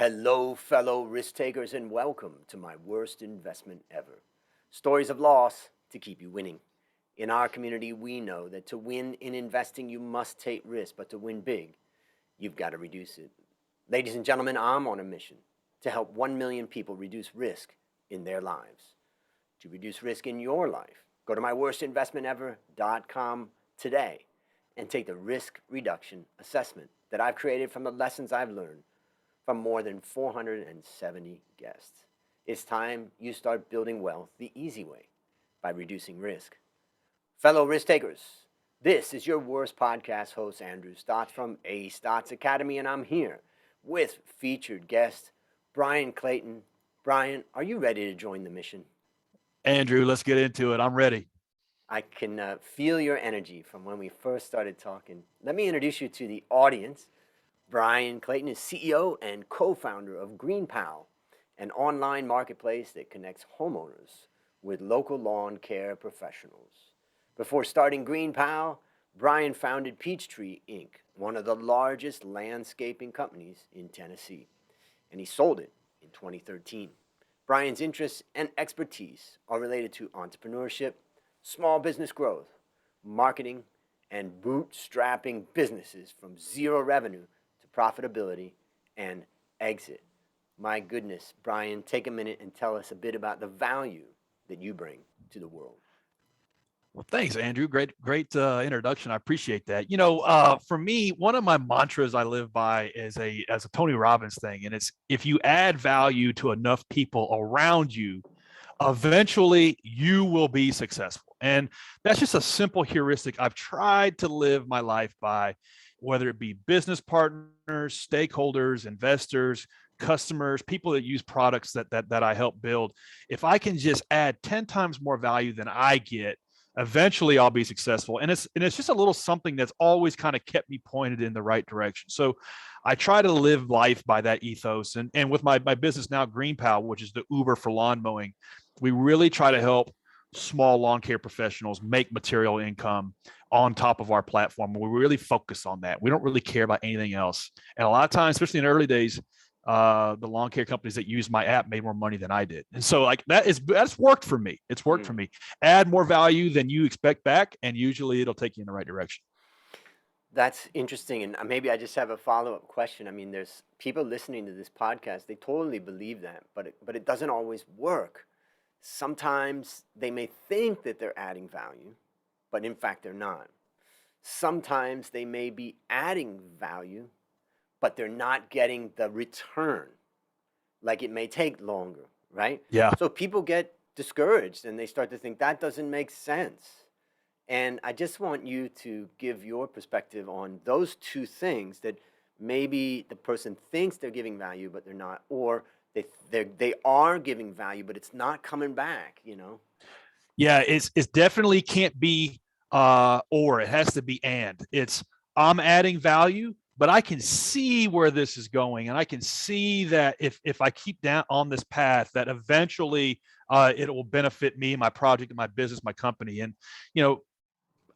Hello, fellow risk takers, and welcome to my worst investment ever. Stories of loss to keep you winning. In our community, we know that to win in investing, you must take risk, but to win big, you've got to reduce it. Ladies and gentlemen, I'm on a mission to help 1 million people reduce risk in their lives. To reduce risk in your life, go to myworstinvestmentever.com today and take the risk reduction assessment that I've created from the lessons I've learned from more than 470 guests. It's time you start building wealth the easy way by reducing risk. Fellow risk takers, this is your worst podcast host, Andrew Stotz from A Stotz Academy, and I'm here with featured guest Bryan Clayton. Bryan, are you ready to join the mission? Andrew, let's get into it. I'm ready. I can feel your energy from when we first started talking. Let me introduce you to the audience. Bryan Clayton is CEO and co-founder of GreenPal, an online marketplace that connects homeowners with local lawn care professionals. Before starting GreenPal, Bryan founded Peachtree Inc., one of the largest landscaping companies in Tennessee, and he sold it in 2013. Bryan's interests and expertise are related to entrepreneurship, small business growth, marketing, and bootstrapping businesses from zero revenue profitability, and exit. My goodness, Bryan, take a minute and tell us a bit about the value that you bring to the world. Well, thanks, Andrew. Great introduction. I appreciate that. For me, one of my mantras I live by is a Tony Robbins thing, and it's if you add value to enough people around you, eventually you will be successful. And that's just a simple heuristic I've tried to live my life by, whether it be business partners, stakeholders, investors, customers, people that use products that I help build. If I can just add 10 times more value than I get, eventually I'll be successful. And it's just a little something that's always kind of kept me pointed in the right direction. So I try to live life by that ethos. And with my business now, GreenPal, which is the Uber for lawn mowing, we really try to help small lawn care professionals make material income on top of our platform. We really focus on that. We don't really care about anything else. And a lot of times, especially in the early days, the lawn care companies that use my app made more money than I did. And so that's worked for me. It's worked for me. Add more value than you expect back, and usually it'll take you in the right direction. That's interesting. And maybe I just have a follow-up question. I mean, there's people listening to this podcast, they totally believe that, but it doesn't always work. Sometimes they may think that they're adding value, but in fact they're not. Sometimes they may be adding value, but they're not getting the return. Like it may take longer, right? Yeah. So people get discouraged and they start to think that doesn't make sense. And I just want you to give your perspective on those two things, that maybe the person thinks they're giving value, but they're not, or they are giving value, but it's not coming back, Yeah, it's definitely can't be or, it has to be and. It's I'm adding value, but I can see where this is going, and I can see that if I keep down on this path, that eventually it will benefit me, my project, my business, my company. And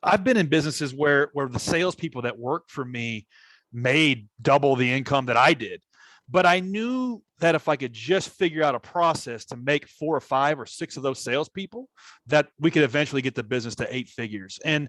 I've been in businesses where the salespeople that worked for me made double the income that I did. But I knew that if I could just figure out a process to make 4 or 5 or 6 of those salespeople, that we could eventually get the business to 8 figures. And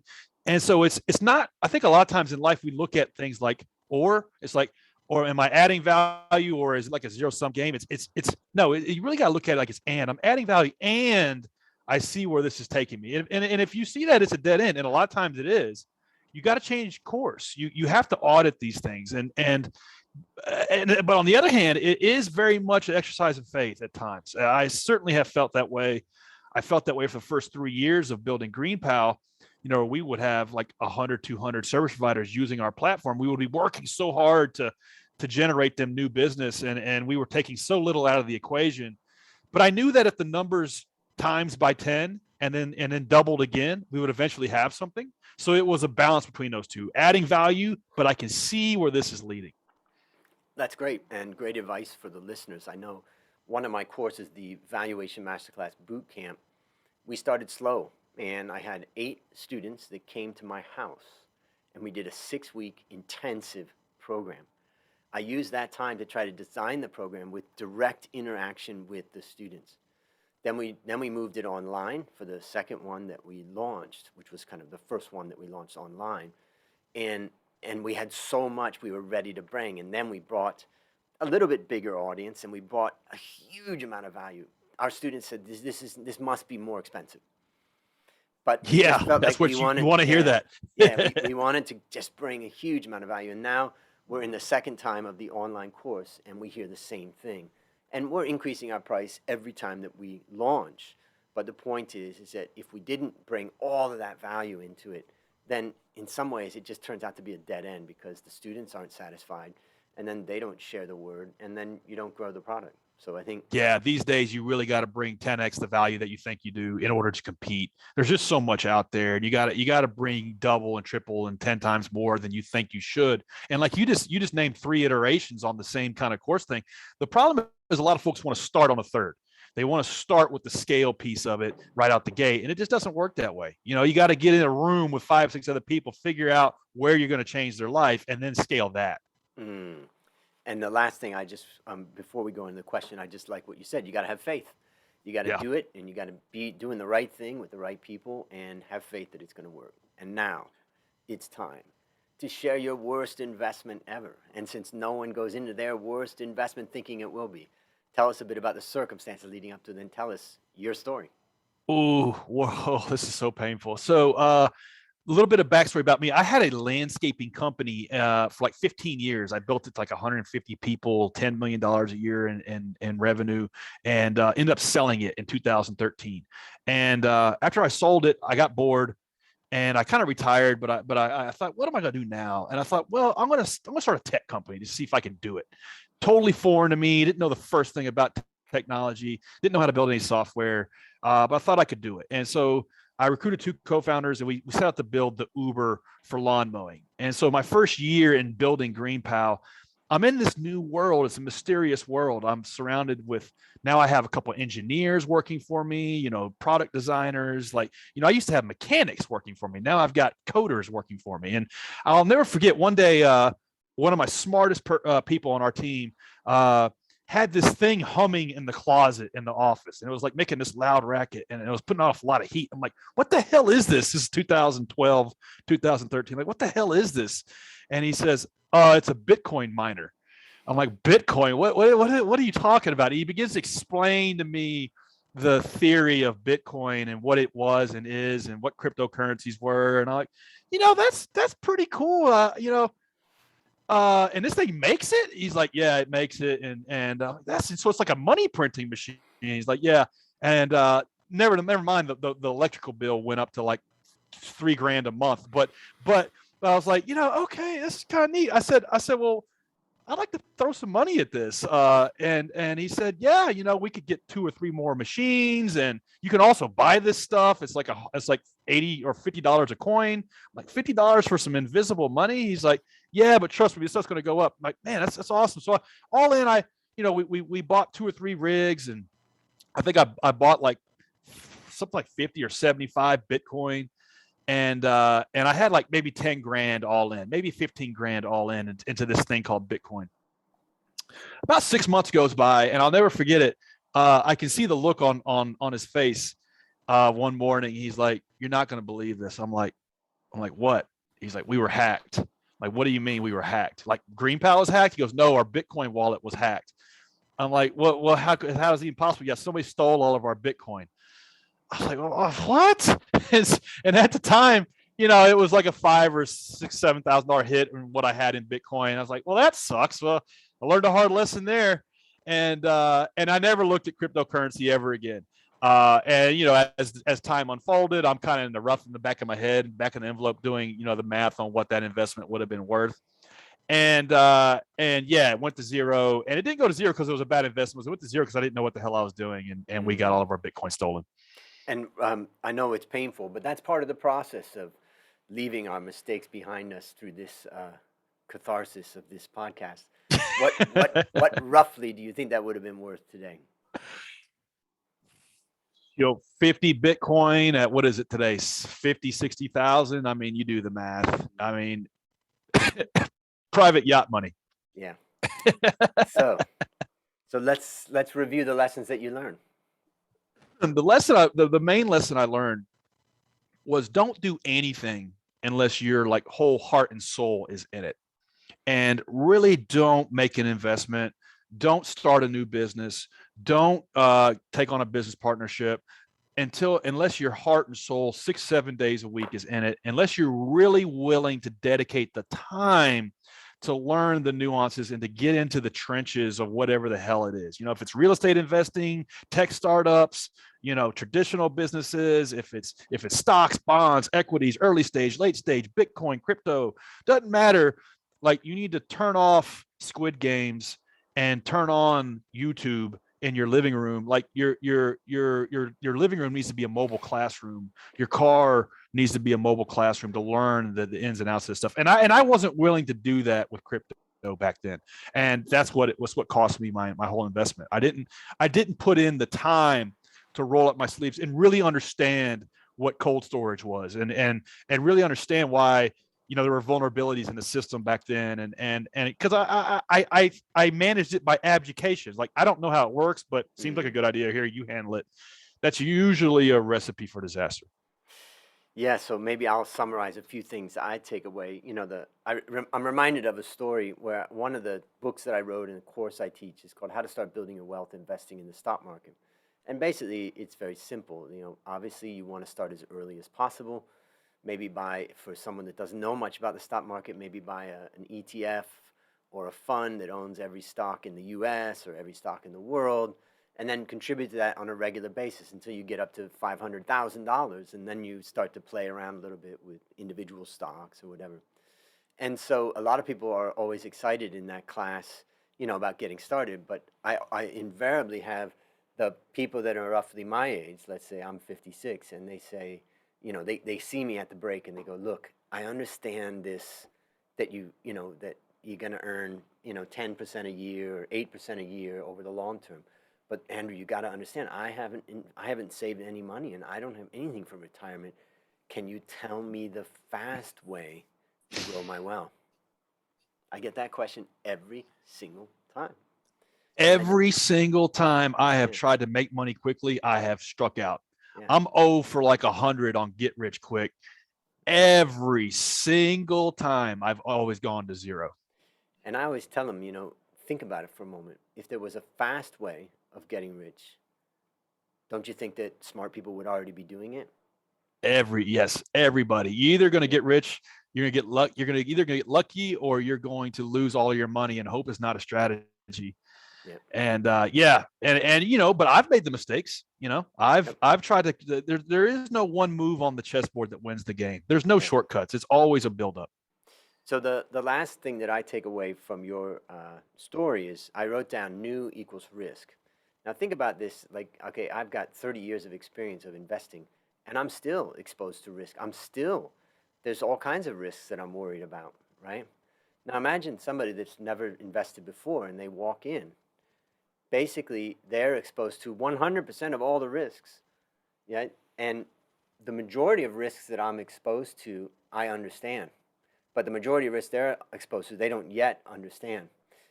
so it's not. I think a lot of times in life we look at things like or. It's like, or am I adding value, or is it like a zero sum game? It's no. You really got to look at it like it's and. I'm adding value, and I see where this is taking me. And if you see that it's a dead end, and a lot of times it is, you got to change course. You have to audit these things, but on the other hand, it is very much an exercise of faith at times. I certainly have felt that way. I felt that way for the first 3 years of building GreenPal. We would have like 100, 200 service providers using our platform. We would be working so hard to generate them new business, and we were taking so little out of the equation. But I knew that if the numbers times by 10 and then doubled again, we would eventually have something. So it was a balance between those two, adding value, but I can see where this is leading. That's great, and great advice for the listeners. I know one of my courses, the Valuation Masterclass Boot Camp, we started slow, and I had 8 students that came to my house, and we did a 6-week intensive program. I used that time to try to design the program with direct interaction with the students. Then we moved it online for the second one that we launched, which was kind of the first one that we launched online. And we had so much we were ready to bring. And then we brought a little bit bigger audience, and we brought a huge amount of value. Our students said, this must be more expensive. But Yeah, that's what you want to hear that. Yeah, we wanted to just bring a huge amount of value. And now we're in the second time of the online course, and we hear the same thing. And we're increasing our price every time that we launch. But the point is that if we didn't bring all of that value into it, then in some ways it just turns out to be a dead end, because the students aren't satisfied, and then they don't share the word, and then you don't grow the product. So I think, yeah, these days you really got to bring 10x the value that you think you do in order to compete. There's just so much out there, and you got to bring double and triple and 10 times more than you think you should. And like you just named 3 iterations on the same kind of course thing. The problem is a lot of folks want to start on a third. They want to start with the scale piece of it right out the gate, and it just doesn't work that way. You know, you got to get in a room with 5, 6 other people, figure out where you're going to change their life, and then scale that. And the last thing I just, before we go into the question, I just like what you said. You got to have faith. You got to do it, and you got to be doing the right thing with the right people, and have faith that it's going to work. And now it's time to share your worst investment ever. And since no one goes into their worst investment thinking it will be, tell us a bit about the circumstances leading up to it, then tell us your story. Oh, whoa, this is so painful. So, a little bit of backstory about me. I had a landscaping company for like 15 years. I built it to like 150 people, $10 million a year in revenue, and ended up selling it in 2013. And after I sold it, I got bored, and I kind of retired. But I thought, what am I going to do now? And I thought, well, I'm gonna start a tech company to see if I can do it. Totally foreign to me. Didn't know the first thing about technology. Didn't know how to build any software, but I thought I could do it. And so I recruited 2 co-founders, and we set out to build the Uber for lawn mowing. And so my first year in building GreenPal, I'm in this new world. It's a mysterious world. I'm surrounded with, now I have a couple of engineers working for me, you know, product designers. Like, you know, I used to have mechanics working for me. Now I've got coders working for me. And I'll never forget one day, one of my smartest people on our team, had this thing humming in the closet in the office, and it was like making this loud racket, and it was putting off a lot of heat. I'm like, what the hell is this? This is 2012, 2013. Like, what the hell is this? And he says, it's a Bitcoin miner. I'm like, Bitcoin? What are you talking about? He begins to explain to me the theory of Bitcoin and what it was and is, and what cryptocurrencies were. And I'm like, you know, that's pretty cool. You know, and this thing makes it? He's like, yeah, it makes it. And that's, so it's like a money printing machine. He's like, yeah. And never mind, the electrical bill went up to like $3,000 a month. But I was like, you know, okay, this is kind of neat. I said, well, I'd like to throw some money at this. And he said, yeah, you know, we could get 2 or 3 more machines, and you can also buy this stuff. It's like $80 or $50 a coin, like $50 for some invisible money. He's like, yeah, but trust me, this stuff's going to go up. I'm like, man, that's awesome. So all in, we bought 2 or 3 rigs, and I think I bought like something like 50 or 75 Bitcoin. And I had like maybe 10 grand all in, maybe 15 grand all in into this thing called Bitcoin. About 6 months goes by, and I'll never forget it. I can see the look on his face. One morning, he's like, "You're not going to believe this." I'm like, "What?" He's like, "We were hacked." Like, what do you mean we were hacked? Like, GreenPal was hacked? He goes, "No, our Bitcoin wallet was hacked." I'm like, well, how is it even possible? Yeah, somebody stole all of our Bitcoin. I was like, oh, what? And at the time, you know, it was like a $5,000 or $6,000, $7,000 hit in what I had in Bitcoin. I was like, well, that sucks. Well, I learned a hard lesson there, and I never looked at cryptocurrency ever again. And you know, as time unfolded, I'm kind of in the rough in the back of my head, back in the envelope, doing, you know, the math on what that investment would have been worth. And yeah, it went to zero, and it didn't go to zero because it was a bad investment. It went to zero because I didn't know what the hell I was doing, and we got all of our Bitcoin stolen. And I know it's painful, but that's part of the process of leaving our mistakes behind us through this catharsis of this podcast. What roughly do you think that would have been worth today? You know, 50 Bitcoin at, what is it today? 50, 60,000. I mean, you do the math. I mean, private yacht money. Yeah. So, so let's review the lessons that you learned. And the main lesson I learned was don't do anything unless your like whole heart and soul is in it. And really don't make an investment. Don't start a new business. Don't take on a business partnership unless your heart and soul 6-7 days a week is in it, unless you're really willing to dedicate the time to learn the nuances and to get into the trenches of whatever the hell it is. If it's real estate investing, tech startups, traditional businesses, if it's stocks, bonds, equities, early stage, late stage, Bitcoin, crypto, doesn't matter. Like, you need to turn off Squid Games and turn on YouTube in your living room. Like, your living room needs to be a mobile classroom. Your car needs to be a mobile classroom to learn the ins and outs of this stuff. And I wasn't willing to do that with crypto back then. And that's what cost me my whole investment. I didn't put in the time to roll up my sleeves and really understand what cold storage was and really understand why there were vulnerabilities in the system back then, and because I managed it by abdication. Like, I don't know how it works, but seems like a good idea. Here, you handle it. That's usually a recipe for disaster. Yeah, so maybe I'll summarize a few things I take away. I'm reminded of a story where one of the books that I wrote in the course I teach is called How to Start Building Your Wealth Investing in the Stock Market. And basically, it's very simple. Obviously, you want to start as early as possible. Maybe for someone that doesn't know much about the stock market, maybe buy an ETF or a fund that owns every stock in the US or every stock in the world, and then contribute to that on a regular basis until you get up to $500,000, and then you start to play around a little bit with individual stocks or whatever. And so a lot of people are always excited in that class, about getting started, but I invariably have the people that are roughly my age, let's say I'm 56, and they say, they see me at the break and they go, look, I understand this, that that you're going to earn, 10% a year or 8% a year over the long term. But Andrew, you got to understand, I haven't saved any money and I don't have anything for retirement. Can you tell me the fast way to grow my wealth? I get that question every single time. Every single time I have tried to make money quickly, I have struck out. Yeah. I'm 0 for like 100 on get rich quick. Every single time I've always gone to zero. And I always tell them, think about it for a moment. If there was a fast way of getting rich, don't you think that smart people would already be doing it? Yes, everybody. You're either going to get rich, you're going to get lucky, or you're going to lose all your money, and hope is not a strategy. Yep. And but I've made the mistakes. I've tried to. There is no one move on the chessboard that wins the game. There's no shortcuts. It's always a buildup. So the last thing that I take away from your story is I wrote down new equals risk. Now think about this. Like, okay, I've got 30 years of experience of investing, and I'm still exposed to risk. There's all kinds of risks that I'm worried about, right? Now imagine somebody that's never invested before and they walk in. Basically, they're exposed to 100% of all the risks, yeah? And the majority of risks that I'm exposed to, I understand. But the majority of risks they're exposed to, they don't yet understand.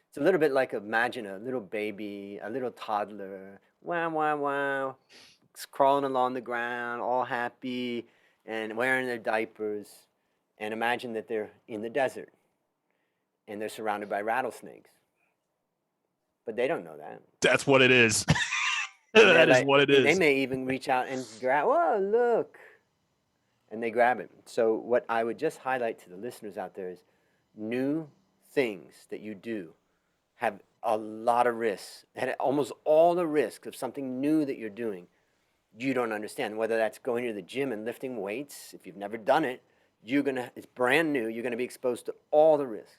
It's a little bit like, imagine a little baby, a little toddler, wow, wow, wow, crawling along the ground, all happy, and wearing their diapers. And imagine that they're in the desert, and they're surrounded by rattlesnakes. But they don't know that. That's what it is. That is what it is. They may even reach out and grab, oh, look. And they grab it. So what I would just highlight to the listeners out there is new things that you do have a lot of risks. And almost all the risks of something new that you're doing, you don't understand. Whether that's going to the gym and lifting weights, if you've never done it, it's brand new. You're going to be exposed to all the risks.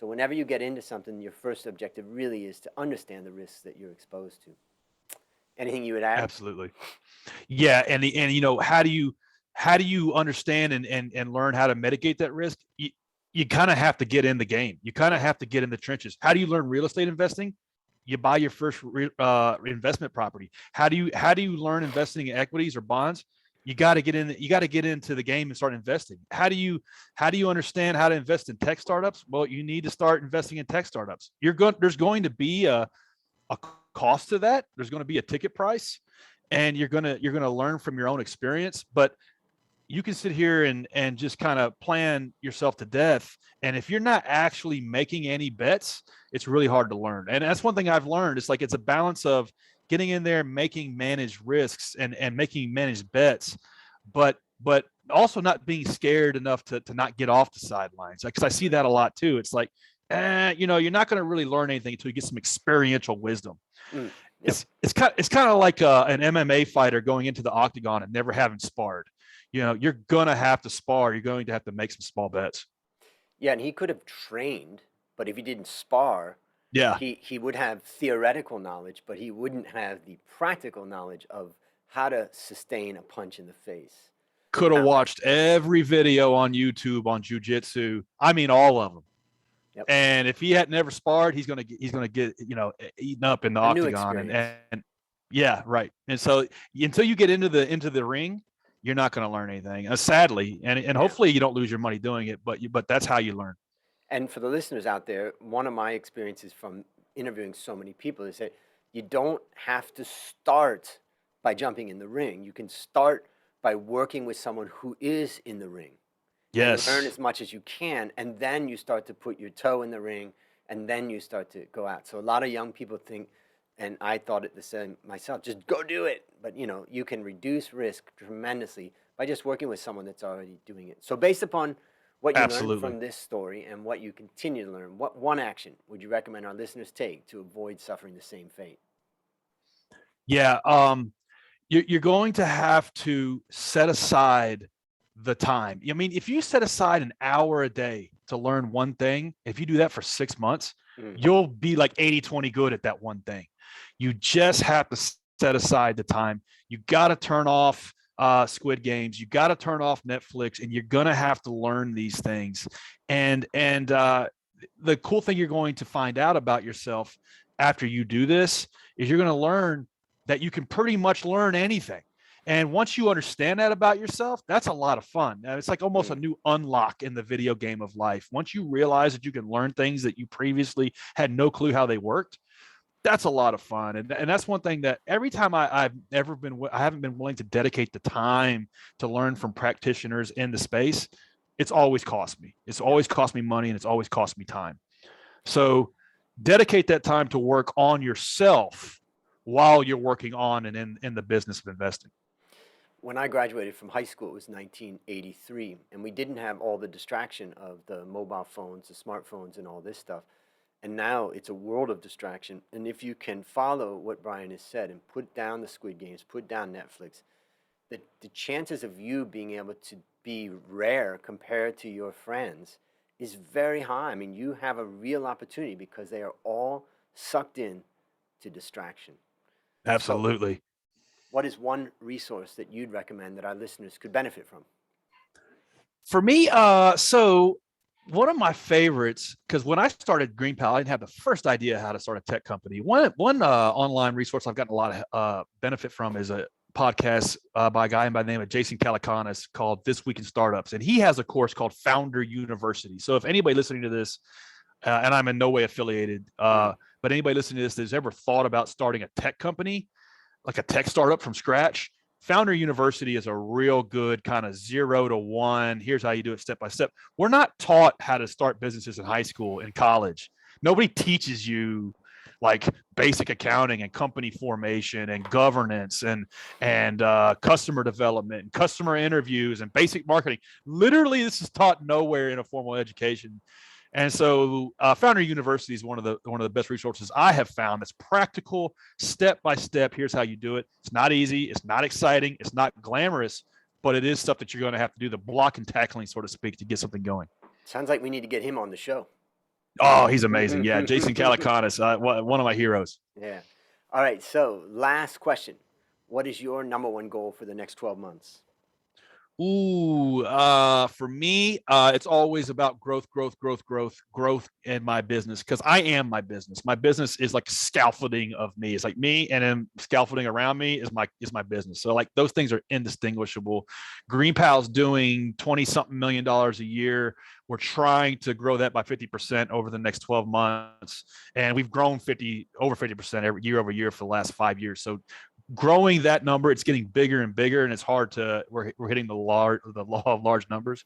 So whenever you get into something, your first objective really is to understand the risks that you're exposed to. Anything you would add? Absolutely. Yeah, and how do you understand and learn how to mitigate that risk? You kind of have to get in the game. You kind of have to get in the trenches. How do you learn real estate investing? You buy your first investment property. How do you learn investing in equities or bonds? You got to get in. You got to get into the game and start investing. How do you understand how to invest in tech startups? Well, you need to start investing in tech startups. There's going to be a cost to that. There's going to be a ticket price, and you're gonna learn from your own experience. But you can sit here and just kind of plan yourself to death. And if you're not actually making any bets, it's really hard to learn. And that's one thing I've learned. It's like it's a balance of getting in there, making managed risks and making managed bets, but also not being scared enough to not get off the sidelines. Because I see that a lot too. It's like, you're not going to really learn anything until you get some experiential wisdom. Yep. It's kind of like an MMA fighter going into the octagon and never having sparred. You're going to have to spar. You're going to have to make some small bets. Yeah, and he could have trained, but if he didn't spar, he would have theoretical knowledge, but he wouldn't have the practical knowledge of how to sustain a punch in the face. Could have watched every video on YouTube on jiu-jitsu. I mean, all of them. Yep. And if he had never sparred, he's gonna get eaten up in the octagon. And yeah, right. And so until you get into the ring, you're not going to learn anything, sadly, and hopefully you don't lose your money doing it, but that's how you learn. And for the listeners out there, one of my experiences from interviewing so many people is that you don't have to start by jumping in the ring. You can start by working with someone who is in the ring. Yes. And learn as much as you can, and then you start to put your toe in the ring, and then you start to go out. So a lot of young people think, and I thought it the same myself, just go do it. But, you can reduce risk tremendously by just working with someone that's already doing it. So based upon what you learned from this story and what you continue to learn, what one action would you recommend our listeners take to avoid suffering the same fate? Yeah, you're going to have to set aside the time. I mean, if you set aside an hour a day to learn one thing, if you do that for 6 months, you'll be like 80-20 good at that one thing. You just have to set aside the time. You got to turn off Squid Games. You got to turn off Netflix, and you're going to have to learn these things. And the cool thing you're going to find out about yourself after you do this is you're going to learn that you can pretty much learn anything. And once you understand that about yourself, that's a lot of fun. Now, it's like almost a new unlock in the video game of life. Once you realize that you can learn things that you previously had no clue how they worked, that's a lot of fun. And that's one thing that every time I haven't been willing to dedicate the time to learn from practitioners in the space. It's always cost me. It's always cost me money, and it's always cost me time. So dedicate that time to work on yourself while you're working on and in the business of investing. When I graduated from high school, it was 1983, and we didn't have all the distraction of the mobile phones, the smartphones, and all this stuff. And now it's a world of distraction. And if you can follow what Bryan has said and put down the Squid Games, put down Netflix, the chances of you being able to be rare compared to your friends is very high. I mean, you have a real opportunity because they are all sucked in to distraction. Absolutely. So, what is one resource that you'd recommend that our listeners could benefit from? For me, so one of my favorites, because when I started GreenPal, I didn't have the first idea how to start a tech company. One online resource I've gotten a lot of benefit from is a podcast by a guy by the name of Jason Calacanis called This Week in Startups. And he has a course called Foundry University. So if anybody listening to this, and I'm in no way affiliated, but anybody listening to this that's ever thought about starting a tech company, like a tech startup from scratch, Foundry University is a real good kind of 0 to 1. Here's how you do it step by step. We're not taught how to start businesses in high school, in college. Nobody teaches you like basic accounting and company formation and governance and customer development and customer interviews and basic marketing. Literally, this is taught nowhere in a formal education. And so Foundry University is one of the best resources I have found that's practical, step by step. Here's how you do it. It's not easy. It's not exciting. It's not glamorous, but it is stuff that you're going to have to do the block and tackling, so to speak, to get something going. Sounds like we need to get him on the show. Oh, he's amazing. Yeah, Jason Calacanis, one of my heroes. Yeah. All right, so last question. What is your number one goal for the next 12 months? For me, it's always about growth in my business because I am my business. My business is like scaffolding of me. It's like me, and then scaffolding around me is my business. So like those things are indistinguishable. GreenPal's doing 20 something million dollars a year. We're trying to grow that by 50% over the next 12 months, and we've grown over 50% every year over year for the last 5 years. So growing that number, it's getting bigger and bigger, and it's hard to we're hitting the law of large numbers,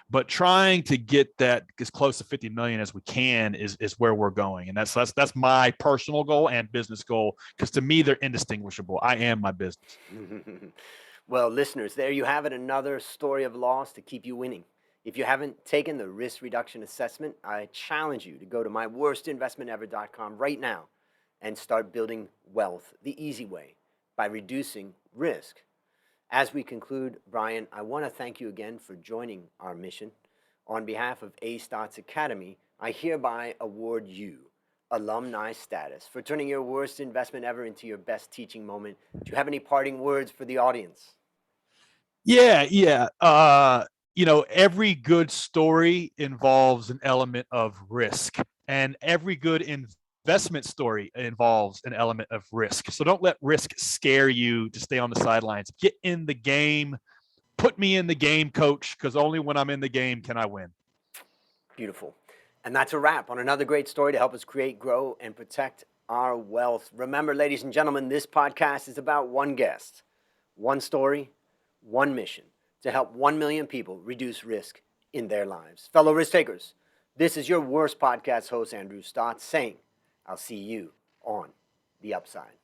but trying to get that as close to 50 million as we can is where we're going, and that's my personal goal and business goal, because to me they're indistinguishable. I am my business. Well, listeners, there you have it, another story of loss to keep you winning. If you haven't taken the risk reduction assessment, I challenge you to go to myworstinvestmentever.com right now and start building wealth the easy way by reducing risk. As we conclude, Bryan, I want to thank you again for joining our mission. On behalf of A Stotz Academy, I hereby award you alumni status for turning your worst investment ever into your best teaching moment. Do you have any parting words for the audience? Yeah. Every good story involves an element of risk, and every good investment story involves an element of risk. So don't let risk scare you to stay on the sidelines. Get in the game. Put me in the game, coach, because only when I'm in the game can I win. Beautiful. And that's a wrap on another great story to help us create, grow, and protect our wealth. Remember, ladies and gentlemen, this podcast is about one guest, one story, one mission to help 1 million people reduce risk in their lives. Fellow risk takers, this is your worst podcast host, Andrew Stotz, saying, I'll see you on the upside.